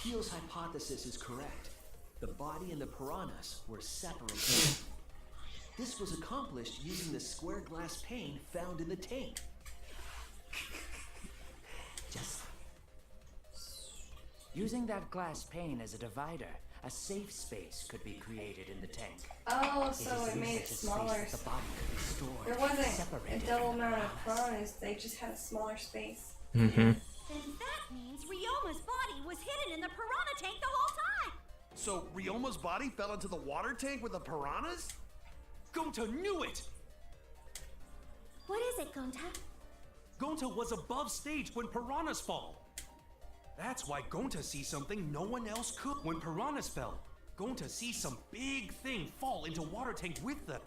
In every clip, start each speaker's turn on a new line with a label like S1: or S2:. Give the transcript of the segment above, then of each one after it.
S1: Keel's hypothesis is correct. The body and the piranhas were separated. This was accomplished using the square glass pane found in the tank. Just
S2: using that glass pane as a divider, a safe space could be created in the tank.
S3: Oh, so it made it smaller.
S2: The body could be stored,
S3: There wasn't a
S2: separated
S3: double
S2: from
S3: amount of
S2: piranhas.
S3: piranhas, they just had a smaller space.
S4: Mm-hmm.
S5: Then that means Ryoma's body was hidden in the piranha tank the whole time!
S6: So Ryoma's body fell into the water tank with the piranhas?
S1: Gonta knew it!
S5: What is it, Gonta?
S6: Gonta was above stage when piranhas fall. That's why Gonta sees something no one else could. When piranhas fell, Gonta sees some big thing fall into water tank with them.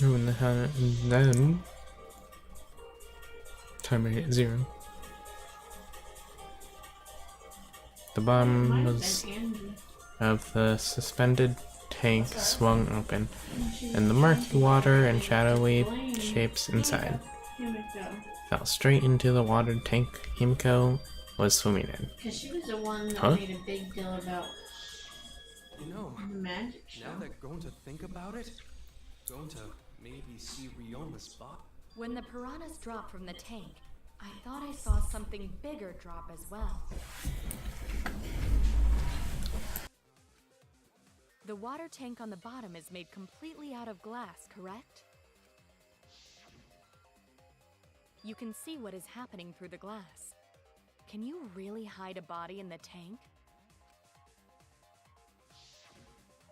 S4: Oh, and then timer hit 0. The bottom of the suspended tank swung open, and the murky water and shadowy shapes inside fell straight into the water tank Himiko was swimming in.
S7: Because she was the one that
S4: Huh?
S7: made a big deal about
S6: You know,
S7: the magic show.
S6: now that Gonta think about it, Gonta maybe see Ryoma's body.
S8: When the piranhas dropped from the tank, I thought I saw something bigger drop as well. The water tank on the bottom is made completely out of glass, correct? You can see what is happening through the glass. Can you really hide a body in the tank?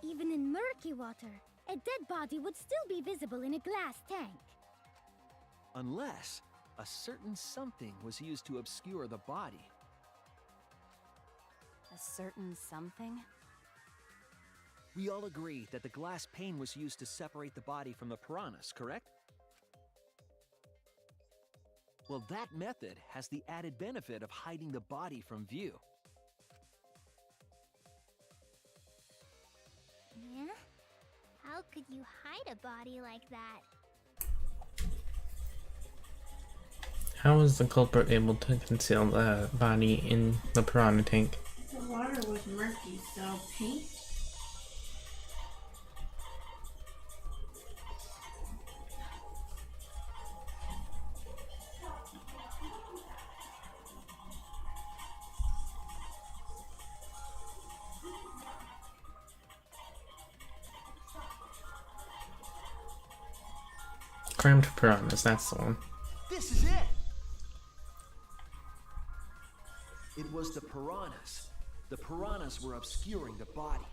S5: Even in murky water, a dead body would still be visible in a glass tank.
S1: Unless a certain something was used to obscure the body.
S8: A certain something?
S1: We all agree that the glass pane was used to separate the body from the piranhas, correct? Well, that method has the added benefit of hiding the body from view.
S5: Yeah? How could you hide a body like that?
S4: How was the culprit able to conceal the body in the piranha tank?
S7: The water was murky, so paint.
S4: Crammed piranhas, that's the one.
S1: This is it! It was the piranhas. The piranhas were obscuring the body.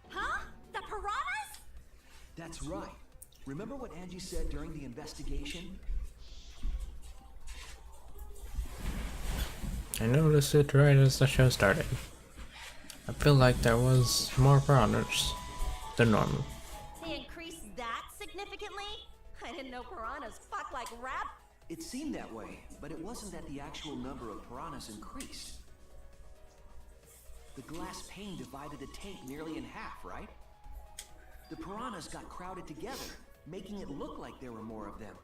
S5: Huh? The piranhas?
S1: That's right. Remember what Angie said during the investigation?
S4: I noticed it right as the show started. I feel like there was more piranhas than normal.
S5: They increased that significantly? I didn't know piranhas fuck like rap.
S1: It seemed that way, but it wasn't that the actual number of piranhas increased. The glass pane divided the tank nearly in half, right? The piranhas got crowded together, making it look like there were more of them.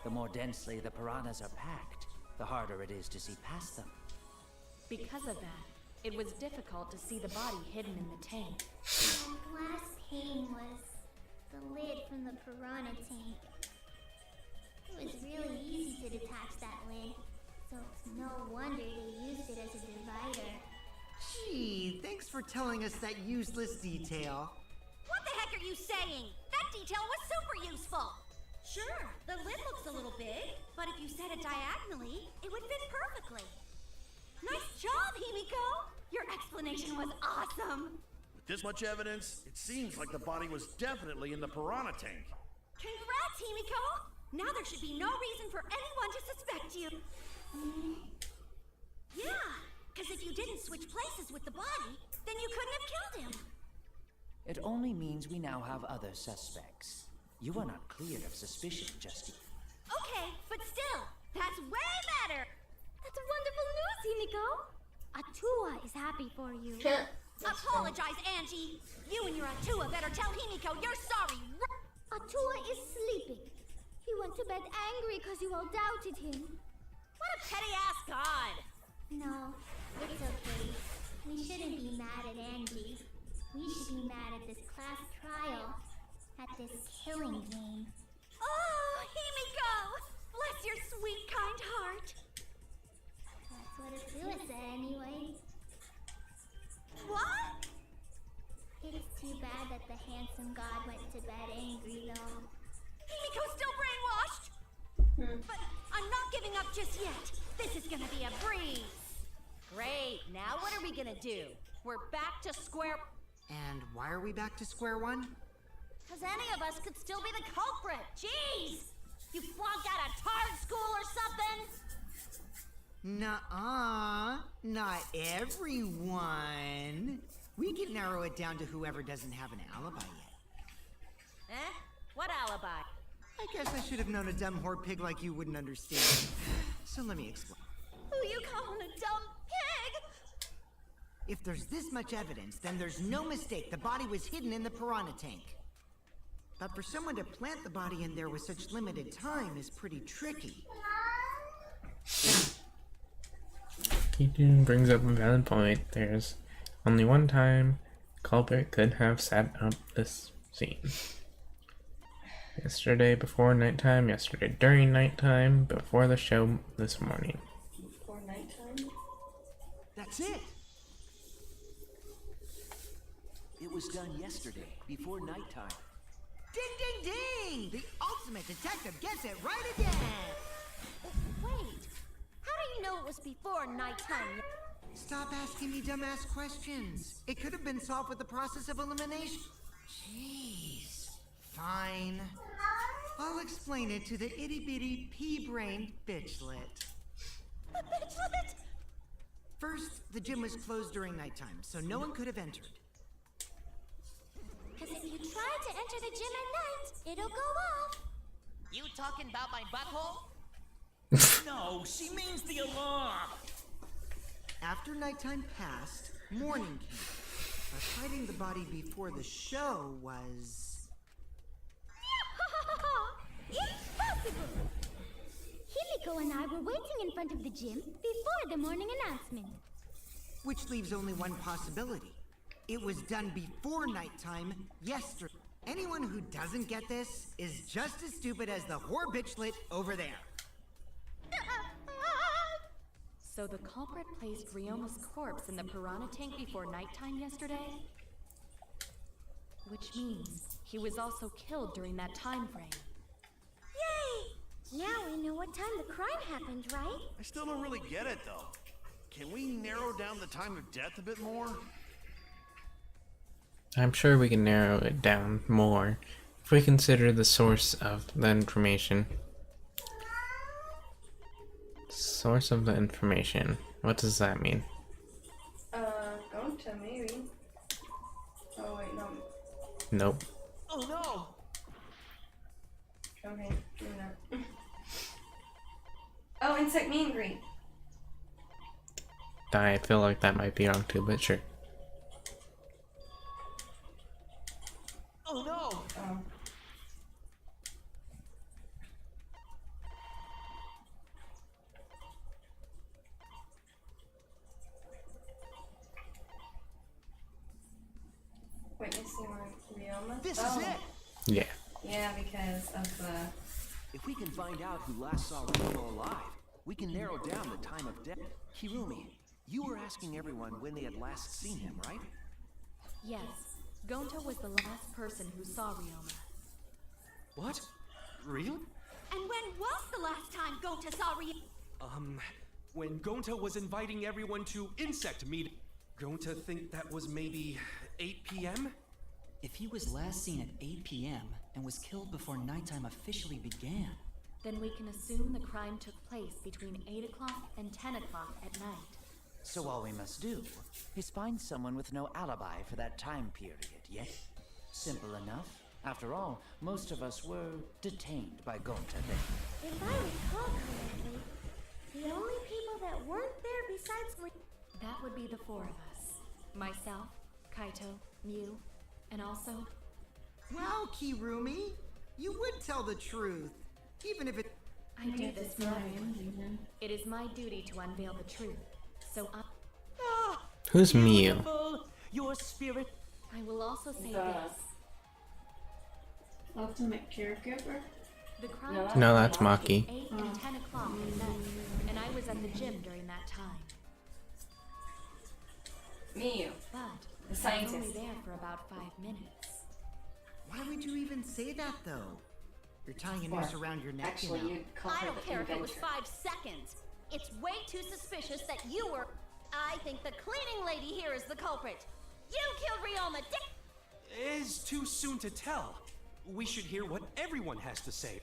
S2: The more densely the piranhas are packed, the harder it is to see past them.
S8: Because of that, it was difficult to see the body hidden in the tank.
S5: The glass pane was the lid from the piranha tank. It was really easy to detach that lid, so it's no wonder they used it as a divider.
S9: Gee, thanks for telling us that useless detail.
S5: What the heck are you saying? That detail was super useful! Sure, the lid looks a little big, but if you set it diagonally, it would fit perfectly. Nice job, Himiko! Your explanation was awesome!
S10: With this much evidence, it seems like the body was definitely in the piranha tank.
S5: Congrats, Himiko! Now there should be no reason for anyone to suspect you. Yeah, because if you didn't switch places with the body, then you couldn't have killed him.
S2: It only means we now have other suspects. You are not cleared of suspicion just yet.
S5: Okay, but still, that's way better! That's wonderful news, Himiko! Atua is happy for you. Apologize, Angie! You and your Atua better tell Himiko you're sorry! Atua is sleeping. He went to bed angry because you all doubted him. What a petty-ass god! No, it's okay. We shouldn't be mad at Angie. We should be mad at this class trial. At this killing game. Oh, Himiko! Bless your sweet, kind heart. That's what Atua said anyway. What? It's too bad that the handsome god went to bed angry, though. Himiko's still brainwashed! But I'm not giving up just yet. This is gonna be a breeze. Great, now what are we gonna do? We're back to square...
S9: And why are we back to square one?
S5: Because any of us could still be the culprit. Jeez! You flunked out of Tard School or something?
S9: Nuh-uh. Not everyone. We can narrow it down to whoever doesn't have an alibi yet.
S5: Eh? What alibi?
S9: I guess I should have known a dumb whore pig like you wouldn't understand. So let me explain.
S5: Who you calling a dumb pig?
S9: If there's this much evidence, then there's no mistake the body was hidden in the piranha tank. But for someone to plant the body in there with such limited time is pretty tricky.
S4: Keaton brings up a valid point. There's only one time culprit could have set up this scene. Yesterday before nighttime, yesterday during nighttime, before the show this morning.
S3: Before nighttime?
S1: That's it! It was done yesterday, before nighttime.
S9: Ding, ding, ding! The ultimate detective gets it right again!
S5: Wait, how do you know it was before nighttime?
S9: Stop asking me dumbass questions. It could have been solved with the process of elimination. Jeez. Fine. I'll explain it to the itty-bitty pea-brained bitchlet.
S5: The bitchlet?
S9: First, the gym was closed during nighttime, so no one could have entered.
S5: Because if you try to enter the gym at night, it'll go off.
S11: You talking about my butthole?
S6: No, she means the alarm!
S9: After nighttime passed, morning came. But hiding the body before the show was...
S5: Impossible! Himiko and I were waiting in front of the gym before the morning announcement.
S9: Which leaves only one possibility. It was done before nighttime, yesterday. Anyone who doesn't get this is just as stupid as the whore bitchlet over there.
S8: So the culprit placed Ryoma's corpse in the piranha tank before nighttime yesterday? Which means he was also killed during that time frame.
S5: Yay! Now we know what time the crime happened, right?
S10: I still don't really get it, though. Can we narrow down the time of death a bit more?
S4: I'm sure we can narrow it down more if we consider the source of the information. Source of the information. What does that mean?
S3: Gonta, maybe. Oh, wait, no.
S4: Nope.
S1: Oh no!
S3: Okay, do that. Oh, insect meet and greet.
S4: I feel like that might be wrong too, but sure.
S1: Oh no!
S3: Oh. Witnessing Ryoma?
S1: This
S3: oh.
S1: is it!
S4: Yeah.
S3: Yeah, because of the...
S1: If we can find out who last saw Ryoma alive, we can narrow down the time of death. Kirumi, you were asking everyone when they had last seen him, right?
S8: Yes, Gonta was the last person who saw Ryoma.
S6: What? Really?
S5: And when was the last time Gonta saw Ryoma?
S6: When Gonta was inviting everyone to insect meet. Gonta think that was maybe 8 p.m.?
S2: If he was last seen at 8 p.m. and was killed before nighttime officially began,
S8: Then we can assume the crime took place between 8 o'clock and 10 o'clock at night.
S2: so all we must do is find someone with no alibi for that time period, yes? Simple enough. After all, most of us were detained by Gonta then.
S5: If I recall correctly, the only people that weren't there besides
S8: That would be the four of us. Myself, Kaito, Mew, and also...
S9: Well, Kirumi, you would tell the truth, even if it...
S8: I do this for everyone. It is my duty to unveil the truth. So
S4: Who's Mew?
S1: Your spirit.
S8: I will also say
S3: The
S8: this.
S3: ultimate caregiver?
S8: The crime
S3: No,
S8: took
S4: No,
S8: place
S4: that's Maki.
S8: between 8 and 10 o'clock at night, and I was at the gym during that time.
S3: Miyu.
S8: But
S3: The
S8: I was
S3: scientist.
S8: only there for about 5 minutes.
S9: Why would you even say that, though? You're tying a noose around your neck,
S3: Actually,
S9: you know.
S3: you'd call
S5: I
S3: her
S5: don't
S3: the
S5: care if it was
S3: inventor.
S5: 5 seconds. It's way too suspicious that you were. I think the cleaning lady here is the culprit. You killed Ryoma, dick.
S6: Is too soon to tell. We should hear what everyone has to say.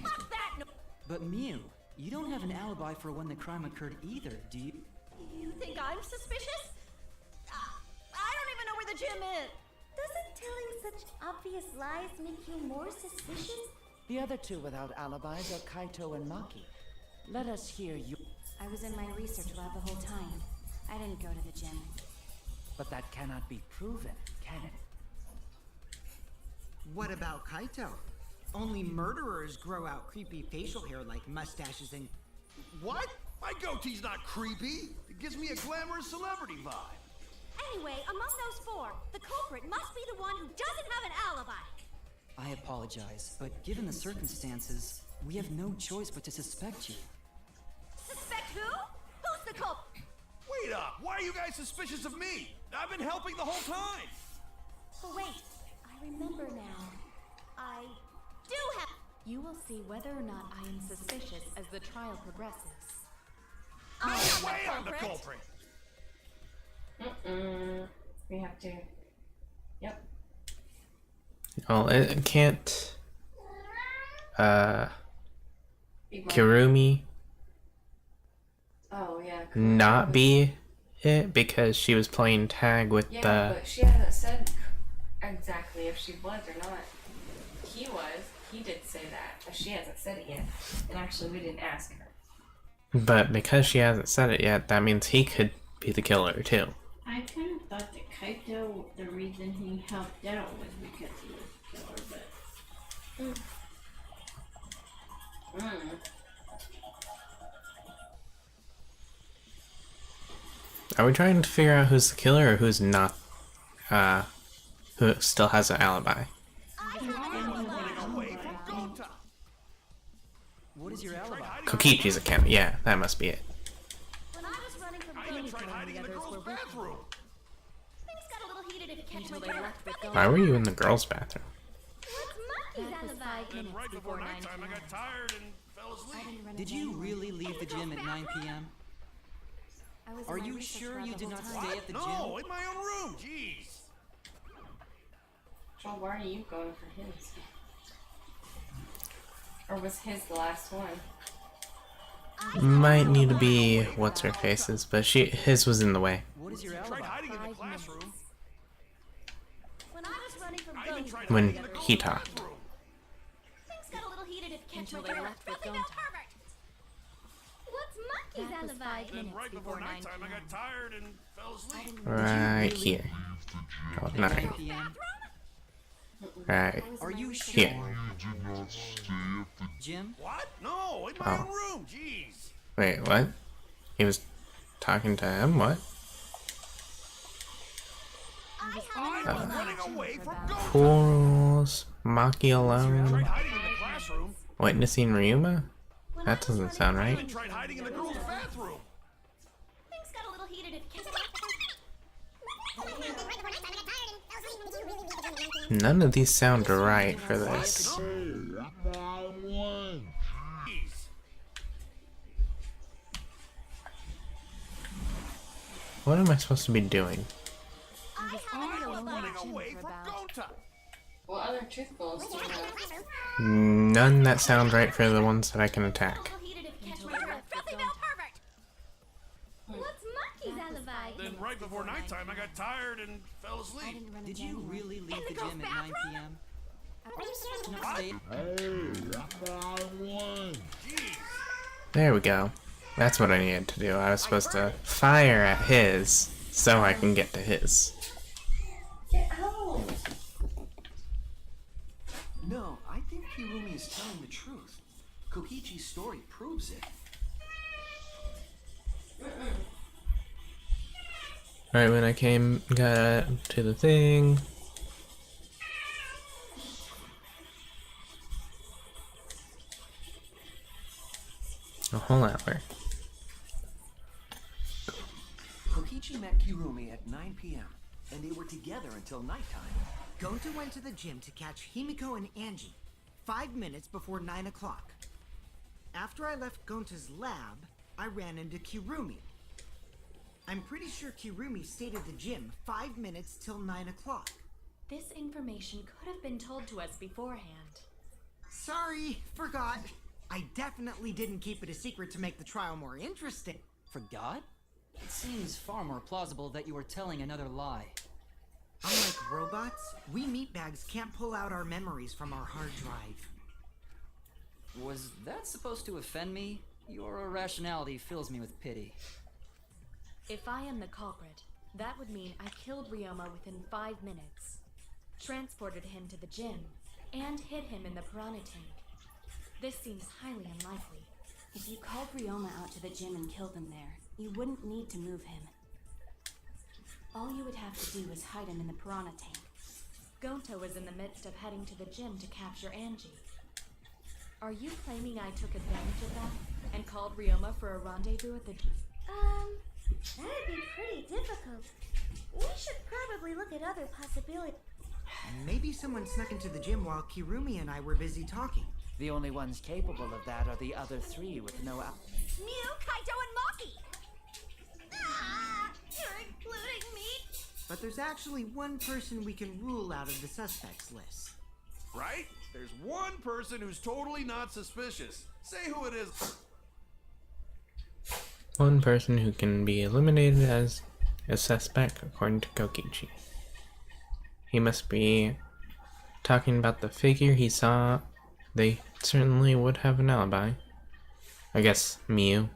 S5: Fuck that. No.
S2: But Mew, you don't have an alibi for when the crime occurred either, do you?
S5: You think I'm suspicious? I don't even know where the gym is. Doesn't telling such obvious lies make you more suspicious?
S2: The other two without alibis are Kaito and Maki. Let us hear you.
S12: I was in my research lab the whole time. I didn't go to the gym.
S2: But that cannot be proven, can it?
S9: What about Kaito? Only murderers grow out creepy facial hair like mustaches and...
S10: What? My goatee's not creepy. It gives me a glamorous celebrity vibe.
S5: Anyway, among those 4, the culprit must be the one who doesn't have an alibi.
S2: I apologize, but given the circumstances, we have no choice but to suspect you.
S5: Suspect who? Who's the culprit?
S10: Wait up! Why are you guys suspicious of me? I've been helping the whole time!
S5: Oh wait, I remember now. I do have.
S8: You will see whether or not I am suspicious as the trial progresses.
S5: I am
S10: Way
S5: the
S10: I'm the
S5: culprit.
S10: culprit!
S3: We have to. Yep.
S4: Well, it can't.
S3: Be one.
S4: Kirumi
S3: Oh yeah.
S4: not be it because she was playing tag with
S3: Yeah,
S4: the.
S3: but she hasn't said exactly if she was or not. He was. He did say that, but she hasn't said it yet. And actually, we didn't ask her.
S4: But because she hasn't said it yet, that means he could be the killer too.
S7: I kind of thought that Kaito, the reason he helped out was because he was the killer, but...
S4: Are we trying to figure out who's the killer or who's not? Who still has an alibi?
S1: What is your alibi?
S4: Kokichi's account. Yeah, that must be it.
S5: When I was running from
S10: I even
S5: Gonta,
S10: tried hiding in the girls' bathroom!
S5: things got a little heated if you catch my
S8: Until they
S5: drift.
S8: left with
S4: Why were you in the girls' bathroom?
S5: What's my monkey's
S8: That was
S5: alibi?
S8: 5
S10: And
S8: minutes
S10: right before
S8: before 9
S10: nighttime, I got tired and fell asleep.
S13: Did you really leave the gym at 9 p.m.? Are you sure you did not stay at the gym?
S10: No, in my own room. Jeez.
S3: Well, why are you going for his? Or was his the last one?
S4: Might need to be what's her face's, but his was in the way.
S13: What is your
S10: Tried
S13: alibi?
S10: hiding in the classroom.
S5: When I was running from
S10: I even
S5: Gonta,
S10: tried
S4: When
S10: hiding in the
S4: he
S10: girls'
S4: talked.
S10: bathroom.
S5: things got a little heated if catch
S8: Until
S5: my
S8: they
S5: drift.
S8: left with
S5: Filthy little
S8: Gonta.
S5: pervert! What's monkey's
S8: That was
S5: alibi?
S8: 5
S10: Then
S8: minutes
S10: right before
S8: before 9
S10: nighttime, I got tired and fell asleep.
S4: Right here. Oh,
S13: At
S4: 9.
S13: 9 p.m.?
S4: Right
S13: Are you sure
S4: here.
S13: you did not stay at the gym?
S10: What? No, in my
S4: Oh.
S10: own room. Jeez.
S4: Wait, what? He was talking to him? What?
S10: I was running away from Gonta.
S4: Pools, Maki
S10: Tried
S4: alone,
S10: hiding in the classroom.
S4: witnessing Ryuma? That doesn't sound
S10: I
S4: right.
S10: even tried hiding in the girls' bathroom.
S5: Things got a little heated if catch
S4: None of these sound right for this.
S10: Jeez.
S4: What am I supposed to be doing?
S10: I was running away from Gonta.
S3: What other truth balls do you have?
S4: None that sound right for the ones that I can attack.
S5: heated if catch my drift. Filthy little pervert! What's monkey's alibi?
S10: Then right before nighttime, I got tired and fell asleep.
S13: Did you really leave the gym at 9 p.m.?
S10: Jeez.
S4: There we go. That's what I needed to do. I was supposed to fire at his so I can get to his.
S3: Get out!
S1: No, I think Kirumi is telling the truth. Koichi's story proves it.
S4: Right when I got to the thing. A whole hour.
S1: Koichi met Kirumi at 9 p.m., and they were together until nighttime.
S9: Gonta went to the gym to catch Himiko and Angie 5 minutes before 9 o'clock. After I left Gonta's lab, I ran into Kirumi. I'm pretty sure Kirumi stayed at the gym 5 minutes till 9 o'clock.
S8: This information could have been told to us beforehand.
S9: Sorry, forgot. I definitely didn't keep it a secret to make the trial more interesting.
S13: Forgot? It seems far more plausible that you were telling another lie.
S9: Unlike robots, we meatbags can't pull out our memories from our hard drive.
S13: Was that supposed to offend me? Your irrationality fills me with pity.
S8: If I am the culprit, that would mean I killed Ryoma within 5 minutes, transported him to the gym, and hid him in the piranha tank. This seems highly unlikely.
S12: If you called Ryoma out to the gym and killed him there, you wouldn't need to move him. All you would have to do is hide him in the piranha tank.
S8: Gonta was in the midst of heading to the gym to capture Angie. Are you claiming I took advantage of that and called Ryoma for a rendezvous at the
S5: That'd be pretty difficult. We should probably look at other possibilities.
S9: Maybe someone snuck into the gym while Kirumi and I were busy talking.
S2: The only ones capable of that are the other three with no out.
S5: Mew, Kaito, and Maki! Ah, you're including me?
S9: But there's actually one person we can rule out of the suspects list.
S10: Right? There's one person who's totally not suspicious. Say who it is.
S4: One person who can be eliminated as a suspect according to Kokichi. He must be talking about the figure he saw. They certainly would have an alibi. I guess Miu.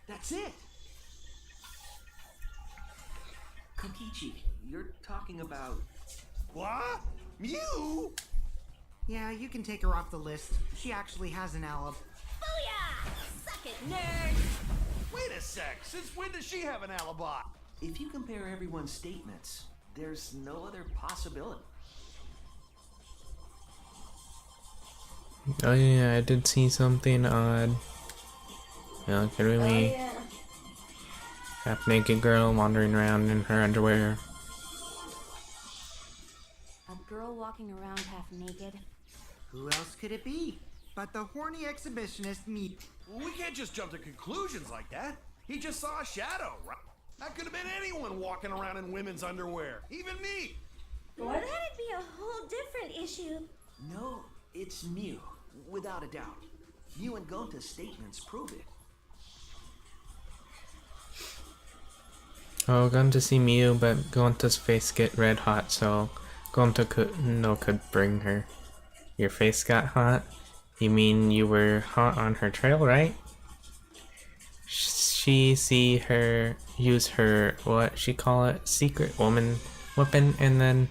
S1: That's it! Kokichi, you're talking about...
S10: What? Mew?
S9: Yeah, you can take her off the list. She actually has an alibi.
S5: Booyah! Suck it, nerd!
S10: Wait a sec. Since when does she have an alibi?
S1: If you compare everyone's statements, there's no other possibility.
S4: Oh yeah, I did see something odd. Yeah, Kirumi, half naked girl wandering around in her underwear.
S12: walking around half naked?
S9: Who else could it be but the horny exhibitionist me?
S10: We can't just jump to conclusions like that. He just saw a shadow, right? That could have been anyone walking around in women's underwear. Even me.
S5: What? That'd be a whole different issue.
S1: No, it's Mew, without a doubt. You and Gonta's statements prove it.
S4: Oh, Gonta see Mew, but Gonta's face get red hot, so Gonta could bring her. Your face got hot? You mean you were hot on her trail, right? She see her use her, what she call it, secret woman weapon, and then...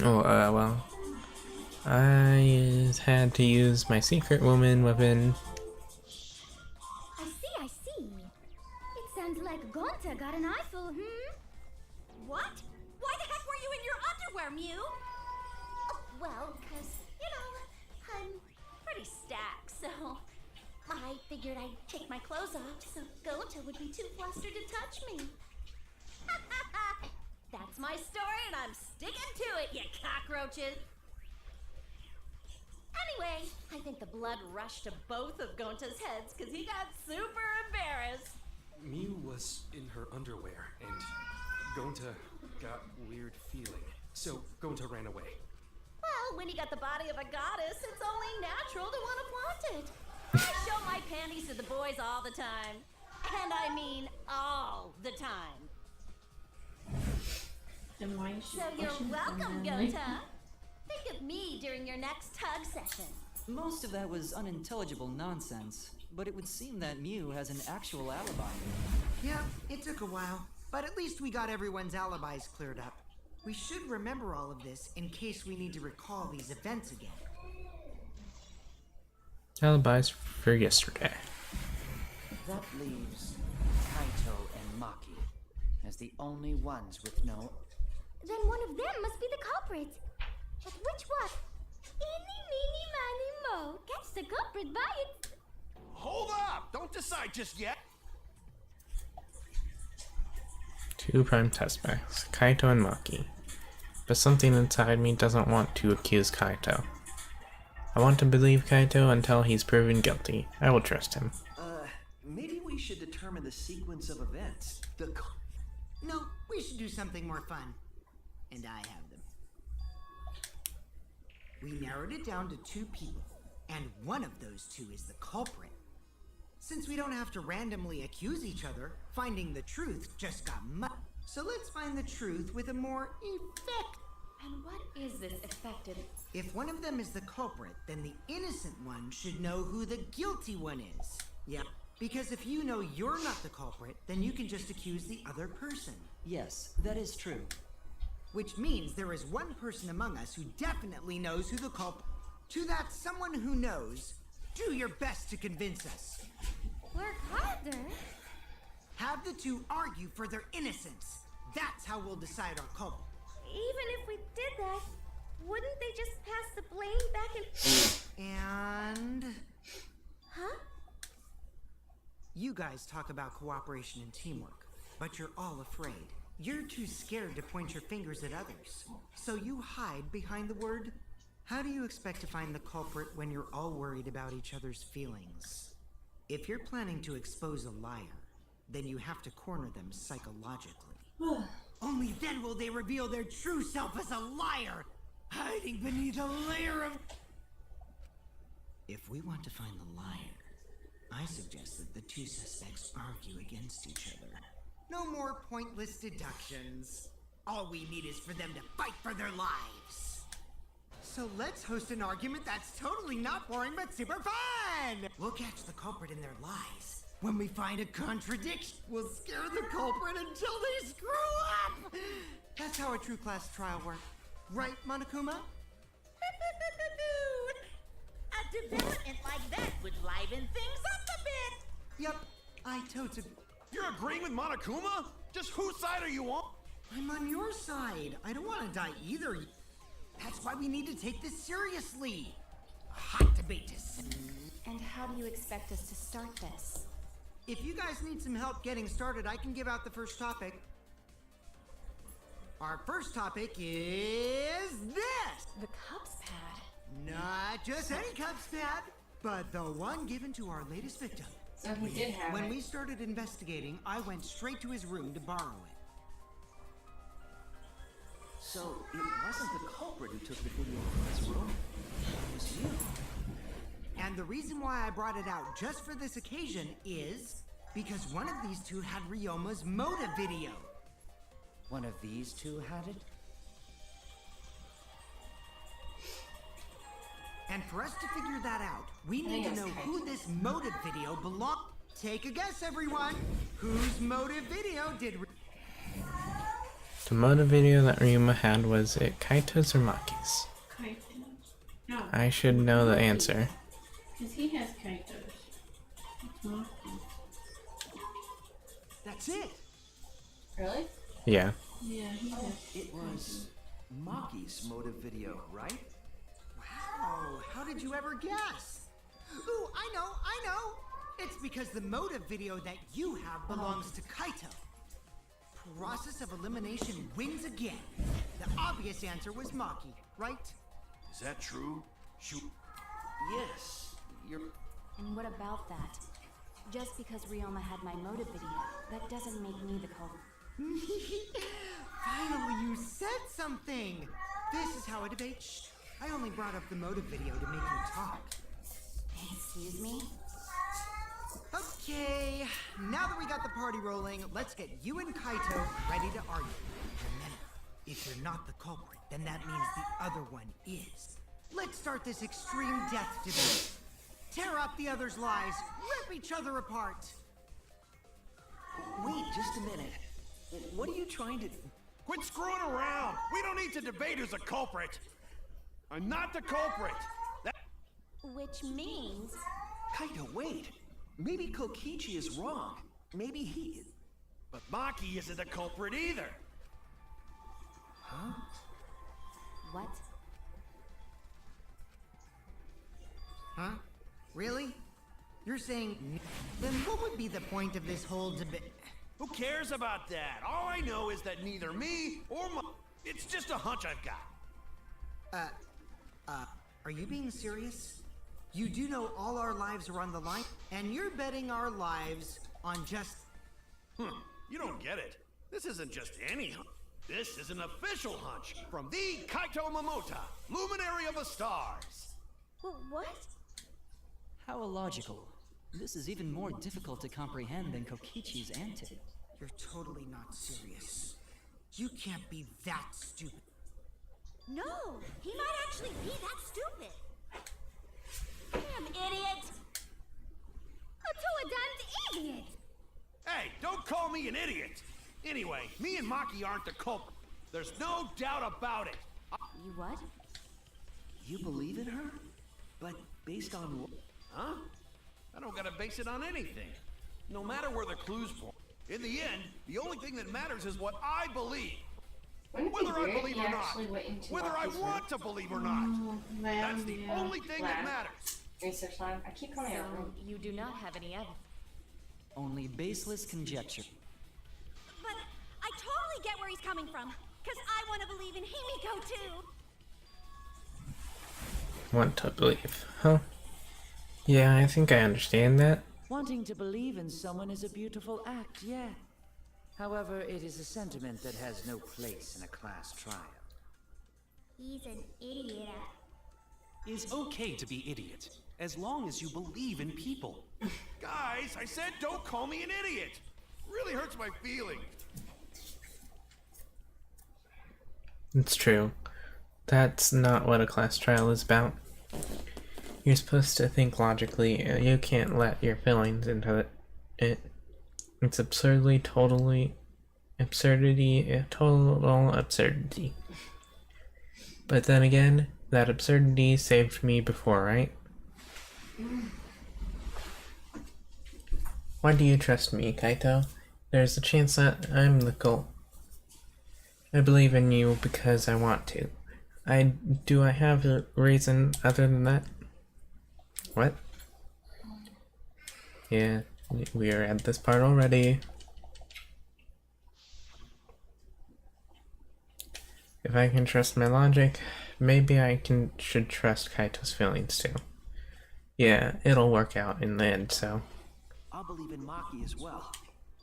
S4: Oh, well. I had to use my secret woman weapon.
S5: I see. It sounds like Gonta got an eyeful, What? Why the heck were you in your underwear, Mew? Oh, well, 'cause, I'm pretty stacked, so I figured I'd take my clothes off so Gonta would be too flustered to touch me. That's my story and I'm sticking to it, you cockroaches! Anyway, I think the blood rushed to both of Gonta's heads because he got super embarrassed.
S6: Mew was in her underwear, and Gonta got weird feeling. So Gonta ran away.
S5: Well, when you got the body of a goddess, it's only natural to want to flaunt it. I show my panties to the boys all the time. And I mean all the time. So you're welcome, Gonta. Think of me during your next tug session.
S13: Most of that was unintelligible nonsense, but it would seem that Mew has an actual alibi.
S9: Yeah, it took a while, but at least we got everyone's alibis cleared up. We should remember all of this in case we need to recall these events again.
S4: Alibis for yesterday.
S2: That leaves Kaito and Maki as the only ones with no...
S5: Then one of them must be the culprit. But which one? Eeny, meeny, miny, mo. Catch the culprit by it.
S10: Hold up! Don't decide just yet.
S4: 2 prime suspects, Kaito and Maki. But something inside me doesn't want to accuse Kaito. I want to believe Kaito until he's proven guilty. I will trust him.
S1: Maybe we should determine the sequence of events.
S9: No, we should do something more fun. And I have them. We narrowed it down to 2 people, and one of those 2 is the culprit. Since we don't have to randomly accuse each other, finding the truth just got mud. So let's find the truth with a more effect.
S8: And what is this effective?
S9: If one of them is the culprit, then the innocent one should know who the guilty one is. Yep. Because if you know you're not the culprit, then you can just accuse the other person.
S13: Yes, that is true.
S9: Which means there is one person among us who definitely knows who the culprit. To that someone who knows, do your best to convince us.
S5: Work harder.
S9: Have the 2 argue for their innocence. That's how we'll decide our culprit.
S5: Even if we did that, wouldn't they just pass the blame back
S9: And...
S5: Huh?
S9: You guys talk about cooperation and teamwork, but you're all afraid. You're too scared to point your fingers at others. So you hide behind the word. How do you expect to find the culprit when you're all worried about each other's feelings? If you're planning to expose a liar, then you have to corner them psychologically. Only then will they reveal their true self as a liar, hiding beneath a layer of... If we want to find the liar, I suggest that the 2 suspects argue against each other. No more pointless deductions. All we need is for them to fight for their lives. So let's host an argument that's totally not boring but super fun! We'll catch the culprit in their lies. When we find a contradiction, we'll scare the culprit until they screw up! That's how a true class trial works. Right, Monokuma?
S11: A development like that would liven things up a bit.
S9: Yep, I totally...
S10: You're agreeing with Monokuma? Just whose side are you on?
S9: I'm on your side. I don't want to die either. That's why we need to take this seriously. A hot debate is...
S12: And how do you expect us to start this?
S9: If you guys need some help getting started, I can give out the first topic. Our first topic is this.
S8: The Cubs pad.
S9: Not just any Cubs pad, but the one given to our latest victim.
S3: So he did have
S9: When
S3: it.
S9: we started investigating, I went straight to his room to borrow it.
S1: So it wasn't the culprit who took the video from his room. It was you.
S9: And the reason why I brought it out just for this occasion is because one of these two had Ryoma's motive video.
S2: One of these two had it?
S9: And for us to figure that out, we need to know who this motive video belonged. Take a guess, everyone. Whose motive video did?
S4: The motive video that Ryuma had, was it Kaito's or Maki's?
S7: Kaito. No.
S4: I should know the answer.
S7: Because he has Kaito's. It's Maki.
S1: That's it.
S3: Really?
S4: Yeah.
S7: Yeah, he has.
S1: It was Maki's motive video, right?
S9: Wow, how did you ever guess? Ooh, I know. It's because the motive video that you have belongs to Kaito. Process of elimination wins again. The obvious answer was Maki, right?
S10: Is that true? Shoot.
S1: Yes. You're.
S12: And what about that? Just because Ryoma had my motive video, that doesn't make me the culprit.
S9: Finally, you said something. This is how a debate. Shh. I only brought up the motive video to make you talk.
S12: Excuse me?
S9: Okay, now that we got the party rolling, let's get you and Kaito ready to argue. Remember, if you're not the culprit, then that means the other one is. Let's start this extreme death debate. Tear up the other's lies, rip each other apart.
S1: Wait, just a minute. What are you trying to?
S10: Quit screwing around. We don't need to debate who's a culprit. I'm not the culprit.
S5: Which means...
S1: Kaito, wait. Maybe Kokichi is wrong. Maybe he...
S10: But Maki isn't the culprit either.
S1: Huh?
S12: What?
S9: Huh? Really? You're saying... Then what would be the point of this whole debate?
S10: Who cares about that? All I know is that neither me or it's just a hunch I've got.
S9: Are you being serious? You do know all our lives are on the line, and you're betting our lives on just...
S10: You don't get it. This isn't just any hunch. This is an official hunch from the Kaito Momota, luminary of the stars.
S5: What?
S13: How illogical. This is even more difficult to comprehend than Kokichi's antic.
S9: You're totally not serious. You can't be that stupid.
S5: No, he might actually be that stupid. Damn idiot! A two-a-damned idiot!
S10: Hey, don't call me an idiot. Anyway, me and Maki aren't the culprit. There's no doubt about it.
S12: You what?
S1: You believe in her? But based on what?
S10: Huh? I don't gotta base it on anything. No matter where the clues point. In the end, the only thing that matters is what I believe. Whether I believe or not. Whether I want to believe or not. That's the only thing that matters.
S3: Research lab. I keep calling it
S8: So
S3: wrong.
S8: you do not have any evidence.
S13: Only baseless conjecture.
S5: But I totally get where he's coming from. Because I want to believe in Himiko too.
S4: Want to believe, huh? Yeah, I think I understand that.
S2: Wanting to believe in someone is a beautiful act, yeah. However, it is a sentiment that has no place in a class trial.
S5: He's an idiot.
S6: It's okay to be idiot, as long as you believe in people.
S10: Guys, I said don't call me an idiot. Really hurts my feelings.
S4: It's true. That's not what a class trial is about. You're supposed to think logically, and you can't let your feelings into it. It's absurdity, total absurdity. But then again, that absurdity saved me before, right? Why do you trust me, Kaito? There's a chance that I'm the goal. I believe in you because I want to. Do I have a reason other than that? What? Yeah, we are at this part already. If I can trust my logic, maybe I should trust Kaito's feelings too. Yeah, it'll work out in the end, so.
S1: I'll believe in Maki as well.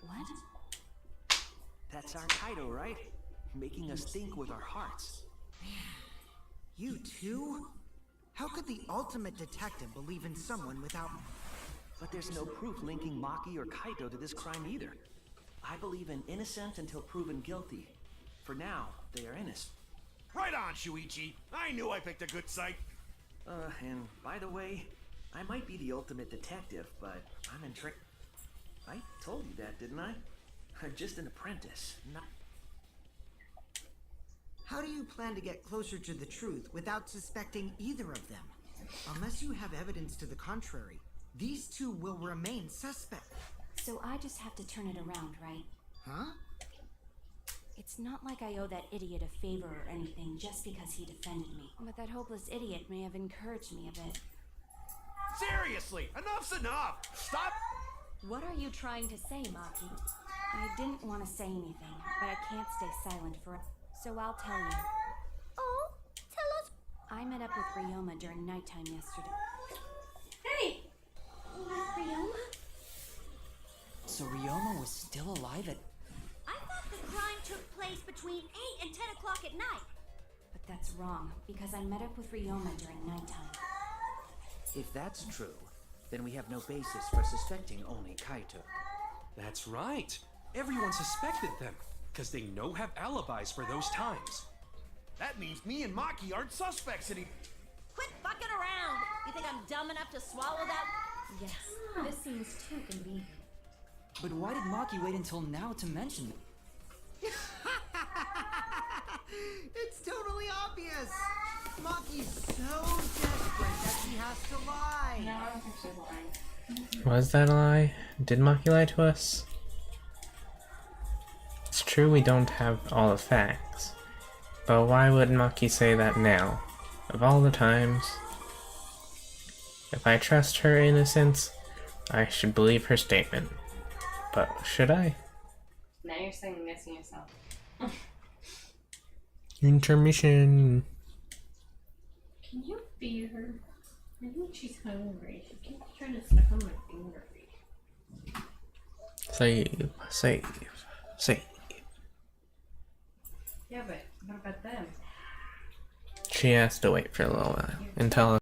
S12: What?
S1: That's our Kaito, right? Making us think with our hearts.
S9: You too? How could the ultimate detective believe in someone without...
S1: But there's no proof linking Maki or Kaito to this crime either. I believe in innocent until proven guilty. For now, they are innocent.
S10: Right on, Shuichi. I knew I picked a good site.
S1: And by the way, I might be the ultimate detective, but I'm in I told you that, didn't I? I'm just an apprentice, not...
S9: How do you plan to get closer to the truth without suspecting either of them? Unless you have evidence to the contrary, these two will remain suspect.
S12: So I just have to turn it around, right?
S9: Huh?
S12: It's not like I owe that idiot a favor or anything just because he defended me. But that hopeless idiot may have encouraged me a bit.
S10: Seriously, enough's enough! Stop!
S8: What are you trying to say, Maki?
S12: I didn't want to say anything, but I can't stay silent forever. So I'll tell you.
S5: Oh, tell us.
S12: I met up with Ryoma during nighttime yesterday.
S3: Hey!
S5: Ryoma?
S13: So Ryoma was still alive at...
S5: I thought the crime took place between 8 and 10 o'clock at night.
S12: But that's wrong, because I met up with Ryoma during nighttime.
S2: If that's true, then we have no basis for suspecting only Kaito.
S6: That's right. Everyone suspected them, because they know have alibis for those times.
S10: That means me and Maki aren't suspects anymore.
S11: Quit fucking around! You think I'm dumb enough to swallow that?
S8: Yes, this seems too convenient.
S13: But why did Maki wait until now to mention it?
S9: It's totally obvious! Maki's so desperate that she has to lie!
S3: No, I don't think she's lying.
S4: Was that a lie? Did Maki lie to us? It's true we don't have all the facts, but why would Maki say that now? Of all the times, if I trust her innocence, I should believe her statement. But should I?
S3: Now you're second guessing yourself.
S4: Intermission.
S7: Can you feed her? I think she's hungry. She keeps trying to suck on my finger.
S4: Save, save, save.
S3: Yeah, but what about them?
S4: She has to wait for a little while until